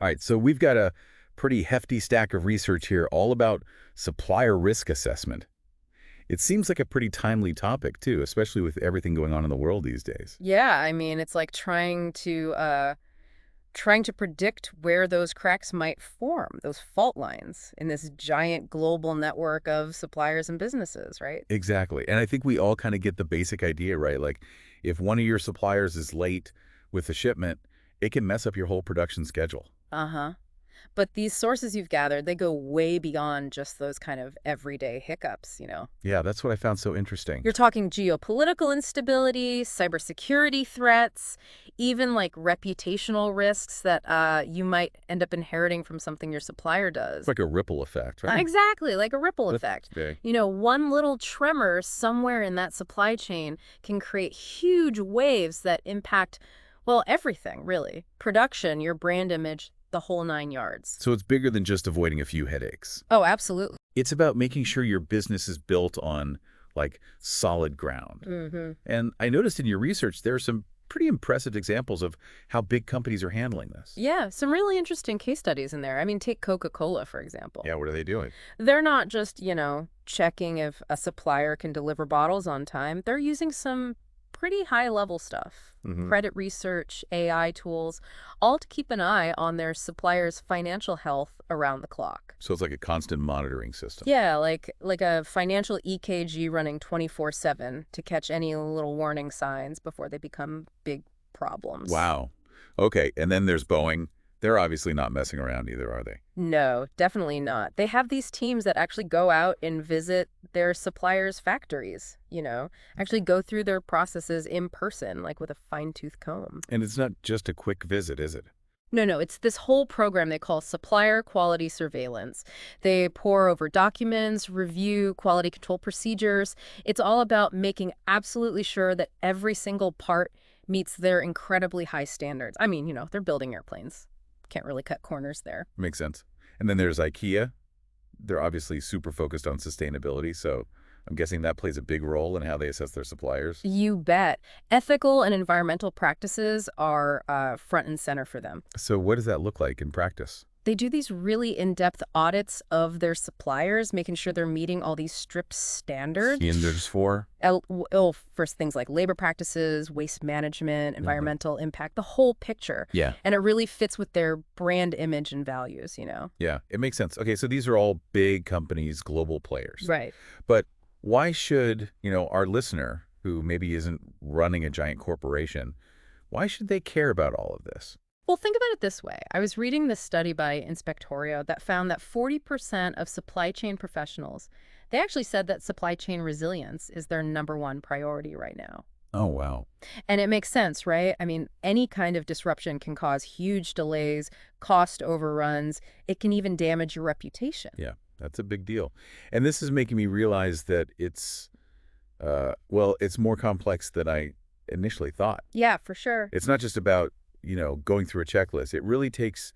All right, so we've got a pretty hefty stack of research here all about supplier risk assessment. It seems like a pretty timely topic, too, especially with everything going on in the world these days. Yeah, I mean, it's like trying to predict where those cracks might form, those fault lines in this giant global network of suppliers and businesses, right? Exactly. And I think we all kind of get the basic idea, right? Like, if one of your suppliers is late with the shipment, it can mess up your whole production schedule. Uh-huh. But these sources you've gathered, they go way beyond just those kind of everyday hiccups. Yeah, that's what I found so interesting. You're talking geopolitical instability, cybersecurity threats, even like reputational risks that you might end up inheriting from something your supplier It's does. like a ripple effect, right? Exactly, like a ripple That's effect. big. One little tremor somewhere in that supply chain can create huge waves that impact, well, everything, really. Production, your brand image, the whole nine yards. So it's bigger than just avoiding a few headaches. Oh, absolutely. It's about making sure your business is built on, like, solid ground. Mm-hmm. And I noticed in your research there are some pretty impressive examples of how big companies are handling this. Yeah, some really interesting case studies in there. I mean, take Coca-Cola, for example. Yeah, what are they doing? They're not just, checking if a supplier can deliver bottles on time. They're using some pretty high-level stuff. Hmm. Credit research, AI tools, all to keep an eye on their supplier's financial health around the clock. So it's like a constant monitoring system. Yeah, like a financial EKG running 24/7 to catch any little warning signs before they become big problems. Wow. Okay, and then there's Boeing. They're obviously not messing around either, are they? No, definitely not. They have these teams that actually go out and visit their suppliers' factories, actually go through their processes in person, like with a fine-tooth comb. And it's not just a quick visit, is it? No, it's this whole program they call supplier quality surveillance. They pore over documents, review quality control procedures. It's all about making absolutely sure that every single part meets their incredibly high standards. I mean, they're building airplanes. Can't really cut corners there. Makes sense. And then there's IKEA. They're obviously super focused on sustainability, so I'm guessing that plays a big role in how they assess their suppliers. You bet. Ethical and environmental practices are front and center for them. So what does that look like in practice? They do these really in-depth audits of their suppliers, making sure they're meeting all these strict standards. Standards for? For things like labor practices, waste management, environmental impact, the whole picture. Yeah. And it really fits with their brand image and values. Yeah, it makes sense. Okay, so these are all big companies, global players. Right. But why should, our listener, who maybe isn't running a giant corporation, why should they care about all of this? Well, think about it this way. I was reading this study by Inspectorio that found that 40% of supply chain professionals, they actually said that supply chain resilience is their #1 priority right now. Oh, wow. And it makes sense, right? I mean, any kind of disruption can cause huge delays, cost overruns. It can even damage your reputation. Yeah, that's a big deal. And this is making me realize that it's more complex than I initially thought. Yeah, for sure. It's not just about, going through a checklist. It really takes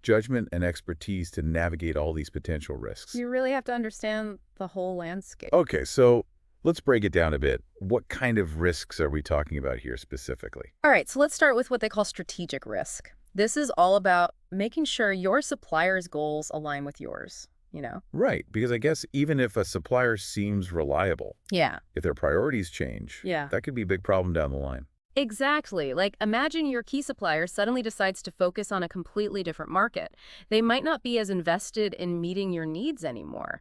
judgment and expertise to navigate all these potential risks. You really have to understand the whole landscape. Okay, so let's break it down a bit. What kind of risks are we talking about here specifically? All right, so let's start with what they call strategic risk. This is all about making sure your supplier's goals align with yours. Right, because I guess even if a supplier seems reliable, Yeah. if their priorities change, Yeah. that could be a big problem down the line. Exactly. Like, imagine your key supplier suddenly decides to focus on a completely different market. They might not be as invested in meeting your needs anymore.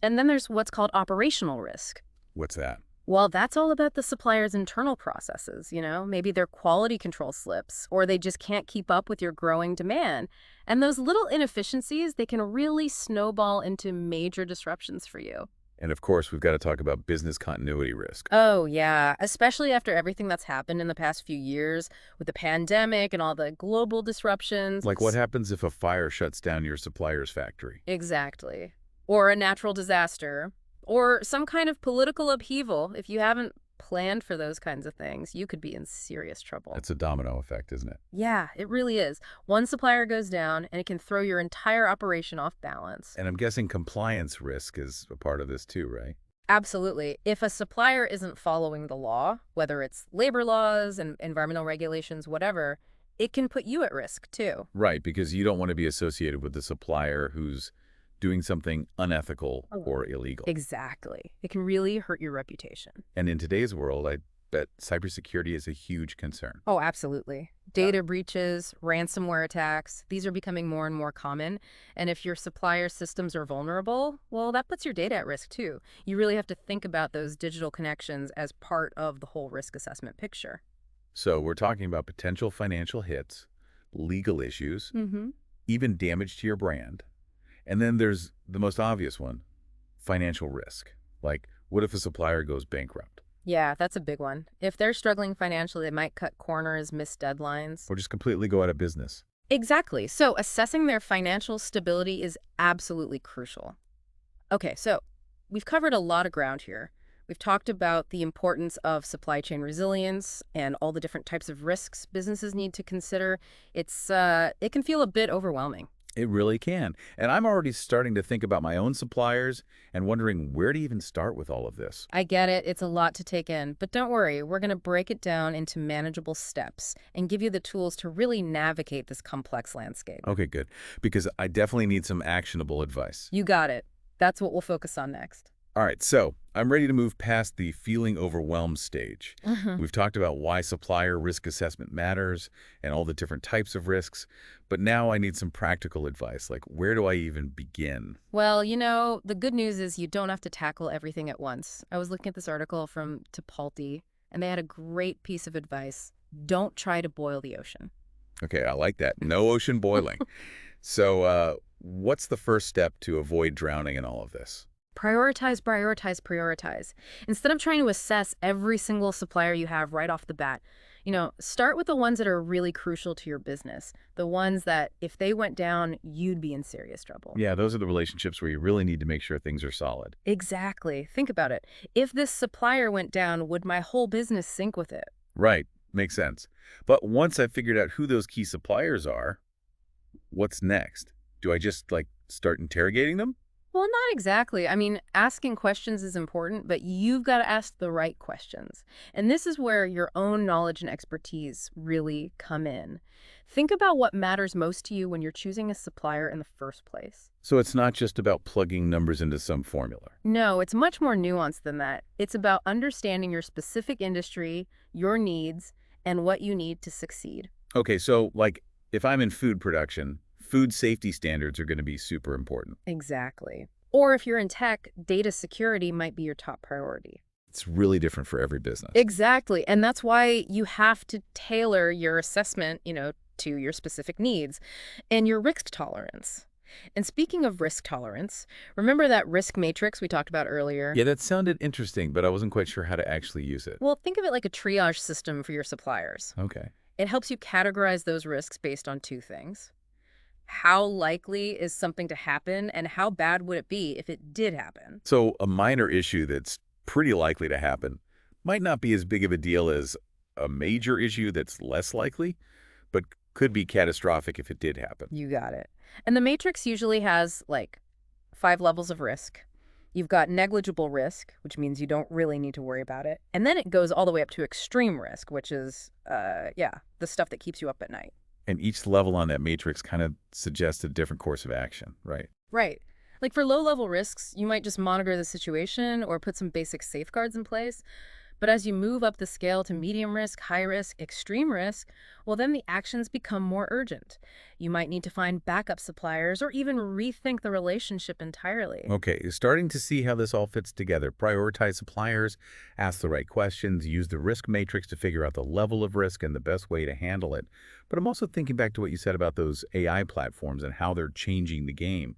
And then there's what's called operational risk. What's that? Well, that's all about the supplier's internal processes. Maybe their quality control slips, or they just can't keep up with your growing demand. And those little inefficiencies, they can really snowball into major disruptions for you. And of course, we've got to talk about business continuity risk. Oh, yeah, especially after everything that's happened in the past few years with the pandemic and all the global disruptions. Like what happens if a fire shuts down your supplier's factory? Exactly. Or a natural disaster, or some kind of political upheaval. If you haven't planned for those kinds of things, you could be in serious trouble. That's a domino effect, isn't it? Yeah, it really is. One supplier goes down, and it can throw your entire operation off balance. And I'm guessing compliance risk is a part of this too, right? Absolutely. If a supplier isn't following the law, whether it's labor laws and environmental regulations, whatever, it can put you at risk too. Right, because you don't want to be associated with the supplier who's doing something unethical Oh. or illegal. Exactly. It can really hurt your reputation. And in today's world, I bet cybersecurity is a huge concern. Oh, absolutely. Yeah. Data breaches, ransomware attacks, these are becoming more and more common. And if your supplier systems are vulnerable, well, that puts your data at risk too. You really have to think about those digital connections as part of the whole risk assessment picture. So we're talking about potential financial hits, legal issues, Mm-hmm. even damage to your brand. And then there's the most obvious one, financial risk. Like, what if a supplier goes bankrupt Yeah, that's a big one. If they're struggling financially, they might cut corners, miss deadlines. or just completely go out of business? Exactly. So assessing their financial stability is absolutely crucial. Okay, so we've covered a lot of ground here. We've talked about the importance of supply chain resilience and all the different types of risks businesses need to consider. It can feel a bit overwhelming. It really can. And I'm already starting to think about my own suppliers and wondering where to even start with all of this. I get it, it's a lot to take in, but don't worry, we're going to break it down into manageable steps and give you the tools to really navigate this complex landscape. Okay, good. Because I definitely need some actionable advice. You got it. That's what we'll focus on next. All right, so I'm ready to move past the feeling overwhelmed stage. Mhm. We've talked about why supplier risk assessment matters and all the different types of risks, but now I need some practical advice. Like, where do I even begin? Well, the good news is you don't have to tackle everything at once. I was looking at this article from Tipalti, and they had a great piece of advice. Don't try to boil the ocean. Okay, I like that. No ocean boiling. So, what's the first step to avoid drowning in all of this? Prioritize, prioritize, prioritize. Instead of trying to assess every single supplier you have right off the bat, start with the ones that are really crucial to your business. The ones that if they went down, you'd be in serious trouble. Yeah, those are the relationships where you really need to make sure things are solid. Exactly. Think about it. If this supplier went down, would my whole business sync with it? Right, makes sense. But once I've figured out who those key suppliers are, what's next? Do I just, like, start interrogating them? Well, not exactly. I mean, asking questions is important, but you've got to ask the right questions. And this is where your own knowledge and expertise really come in. Think about what matters most to you when you're choosing a supplier in the first place. So it's not just about plugging numbers into some formula. No, it's much more nuanced than that. It's about understanding your specific industry, your needs, and what you need to succeed. Okay, so, like, if I'm in food production, food safety standards are going to be super important. Exactly. Or if you're in tech, data security might be your top priority. It's really different for every business. Exactly. And that's why you have to tailor your assessment, to your specific needs and your risk tolerance. And speaking of risk tolerance, remember that risk matrix we talked about earlier? Yeah, that sounded interesting, but I wasn't quite sure how to actually use it. Well, think of it like a triage system for your suppliers. Okay. It helps you categorize those risks based on two things. How likely is something to happen, and how bad would it be if it did happen? So a minor issue that's pretty likely to happen might not be as big of a deal as a major issue that's less likely, but could be catastrophic if it did happen. You got it. And the matrix usually has like 5 levels of risk. You've got negligible risk, which means you don't really need to worry about it. And then it goes all the way up to extreme risk, which is, the stuff that keeps you up at night. And each level on that matrix kind of suggests a different course of action, right? Right. Like for low-level risks, you might just monitor the situation or put some basic safeguards in place. But as you move up the scale to medium risk, high risk, extreme risk, well, then the actions become more urgent. You might need to find backup suppliers or even rethink the relationship entirely. Okay, starting to see how this all fits together. Prioritize suppliers, ask the right questions, use the risk matrix to figure out the level of risk and the best way to handle it. But I'm also thinking back to what you said about those AI platforms and how they're changing the game.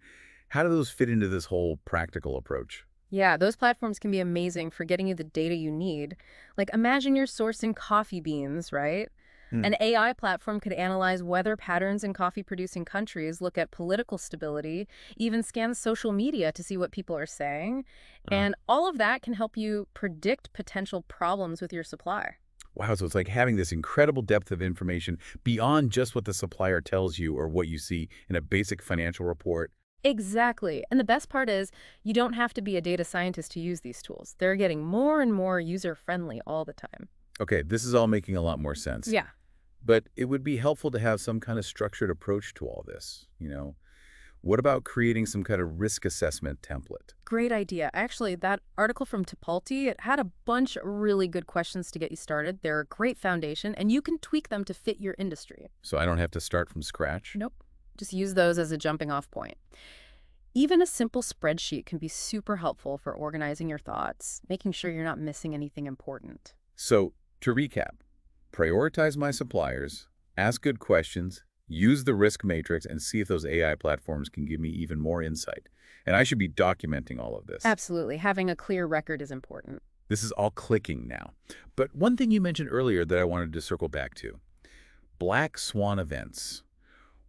How do those fit into this whole practical approach? Yeah, those platforms can be amazing for getting you the data you need. Like imagine you're sourcing coffee beans, right? Hmm. An AI platform could analyze weather patterns in coffee-producing countries, look at political stability, even scan social media to see what people are saying. Uh, And all of that can help you predict potential problems with your supply. wow, so it's like having this incredible depth of information beyond just what the supplier tells you or what you see in a basic financial report. Exactly. And the best part is you don't have to be a data scientist to use these tools. They're getting more and more user-friendly all the time. Okay, this is all making a lot more sense. Yeah. But it would be helpful to have some kind of structured approach to all this. What about creating some kind of risk assessment template? Great idea. Actually, that article from Tipalti, it had a bunch of really good questions to get you started. They're a great foundation, and you can tweak them to fit your industry. So I don't have to start from scratch? Nope. Just use those as a jumping off point. Even a simple spreadsheet can be super helpful for organizing your thoughts, making sure you're not missing anything important. So, to recap, prioritize my suppliers, ask good questions, use the risk matrix, and see if those AI platforms can give me even more insight. And I should be documenting all of this. Absolutely. Having a clear record is important. This is all clicking now. But one thing you mentioned earlier that I wanted to circle back to, black swan events.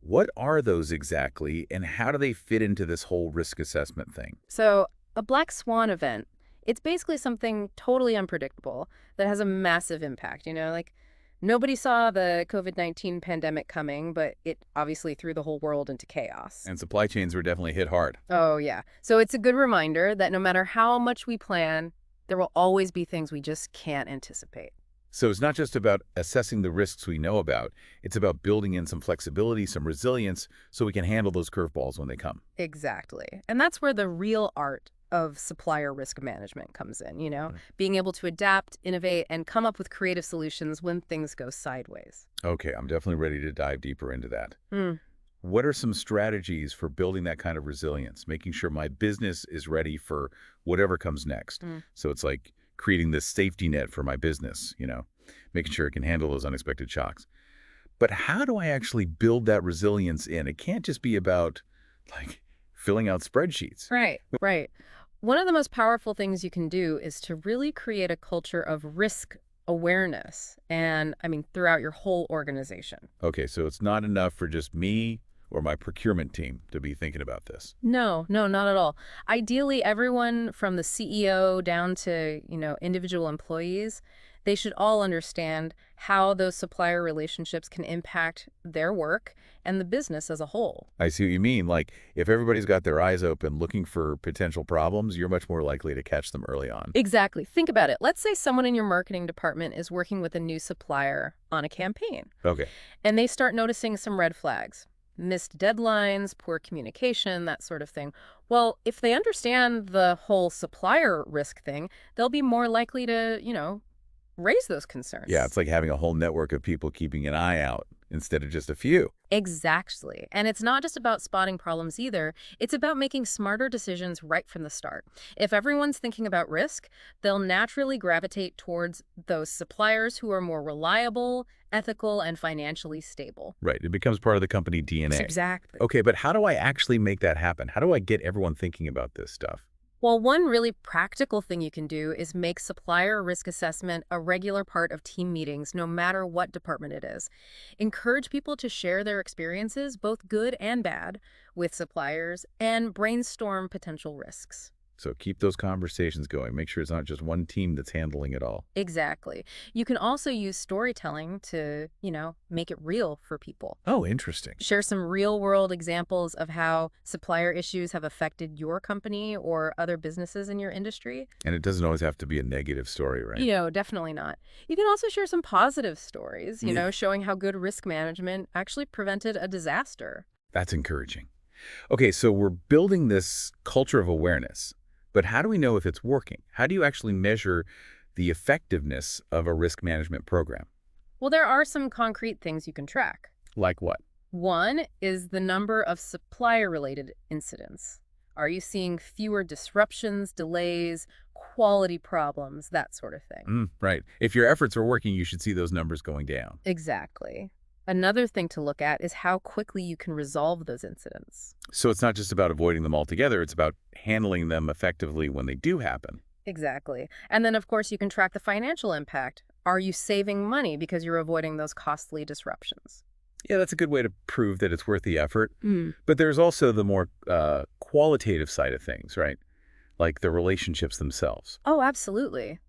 What are those exactly, and how do they fit into this whole risk assessment thing? So, a black swan event, it's basically something totally unpredictable that has a massive impact, like nobody saw the COVID-19 pandemic coming, but it obviously threw the whole world into chaos. And supply chains were definitely hit hard. Oh, yeah. So it's a good reminder that no matter how much we plan, there will always be things we just can't anticipate. So it's not just about assessing the risks we know about, it's about building in some flexibility, some resilience, so we can handle those curveballs when they come. Exactly. And that's where the real art of supplier risk management comes in, Right. being able to adapt, innovate, and come up with creative solutions when things go sideways. Okay, I'm definitely ready to dive deeper into that. Hmm. What are some strategies for building that kind of resilience, making sure my business is ready for whatever comes next? Mm. So it's like creating this safety net for my business, making sure it can handle those unexpected shocks. But how do I actually build that resilience in? It can't just be about like filling out spreadsheets. Right, right. One of the most powerful things you can do is to really create a culture of risk awareness and, throughout your whole organization. Okay, so it's not enough for just me or my procurement team to be thinking about this. No, no, not at all. Ideally, everyone from the CEO down to, individual employees, they should all understand how those supplier relationships can impact their work and the business as a whole. I see what you mean. Like, if everybody's got their eyes open looking for potential problems, you're much more likely to catch them early on. Exactly. Think about it. Let's say someone in your marketing department is working with a new supplier on a campaign, Okay. and they start noticing some red flags. Missed deadlines, poor communication, that sort of thing. Well, if they understand the whole supplier risk thing, they'll be more likely to, raise those concerns. Yeah, it's like having a whole network of people keeping an eye out instead of just a few. Exactly. And it's not just about spotting problems either. It's about making smarter decisions right from the start. If everyone's thinking about risk, they'll naturally gravitate towards those suppliers who are more reliable, ethical, and financially stable. Right. It becomes part of the company DNA. Exactly. Okay, but how do I actually make that happen? How do I get everyone thinking about this stuff? Well, one really practical thing you can do is make supplier risk assessment a regular part of team meetings, no matter what department it is. Encourage people to share their experiences, both good and bad, with suppliers and brainstorm potential risks. So keep those conversations going. Make sure it's not just one team that's handling it all. Exactly. You can also use storytelling to, make it real for people. Oh, interesting. Share some real-world examples of how supplier issues have affected your company or other businesses in your industry. And it doesn't always have to be a negative story, right? Definitely not. You can also share some positive stories, Yeah. showing how good risk management actually prevented a disaster. That's encouraging. Okay, so we're building this culture of awareness, but how do we know if it's working? How do you actually measure the effectiveness of a risk management program? Well, there are some concrete things you can track. Like what? One is the number of supplier-related incidents. Are you seeing fewer disruptions, delays, quality problems, that sort of thing? Right. If your efforts are working, you should see those numbers going down. Exactly. Another thing to look at is how quickly you can resolve those incidents. So it's not just about avoiding them altogether, it's about handling them effectively when they do happen. Exactly. And then, of course, you can track the financial impact. Are you saving money because you're avoiding those costly disruptions? Yeah, that's a good way to prove that it's worth the effort. Mm. But there's also the more qualitative side of things, right? Like the relationships themselves. Oh, absolutely.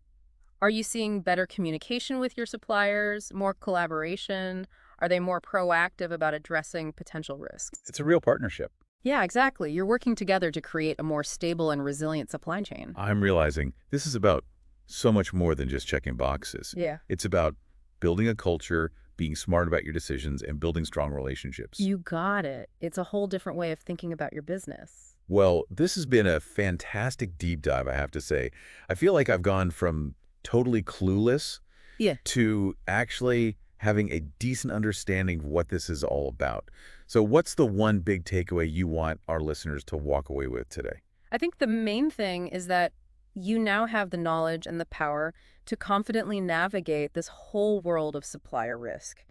Are you seeing better communication with your suppliers, more collaboration? Are they more proactive about addressing potential risks? It's a real partnership. Yeah, exactly. You're working together to create a more stable and resilient supply chain. I'm realizing this is about so much more than just checking boxes. Yeah. It's about building a culture, being smart about your decisions, and building strong relationships. You got it. It's a whole different way of thinking about your business. Well, this has been a fantastic deep dive, I have to say. I feel like I've gone from totally clueless Yeah. to actually having a decent understanding of what this is all about. So what's the one big takeaway you want our listeners to walk away with today? I think the main thing is that you now have the knowledge and the power to confidently navigate this whole world of supplier risk.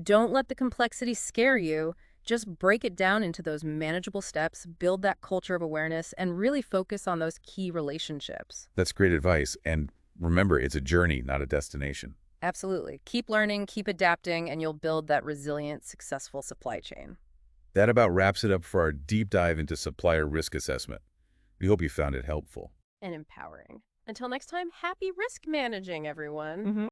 Don't let the complexity scare you. Just break it down into those manageable steps, build that culture of awareness, and really focus on those key relationships. That's great advice. And remember, it's a journey, not a destination. Absolutely. Keep learning, keep adapting, and you'll build that resilient, successful supply chain. That about wraps it up for our deep dive into supplier risk assessment. We hope you found it helpful. And empowering. Until next time, happy risk managing, everyone.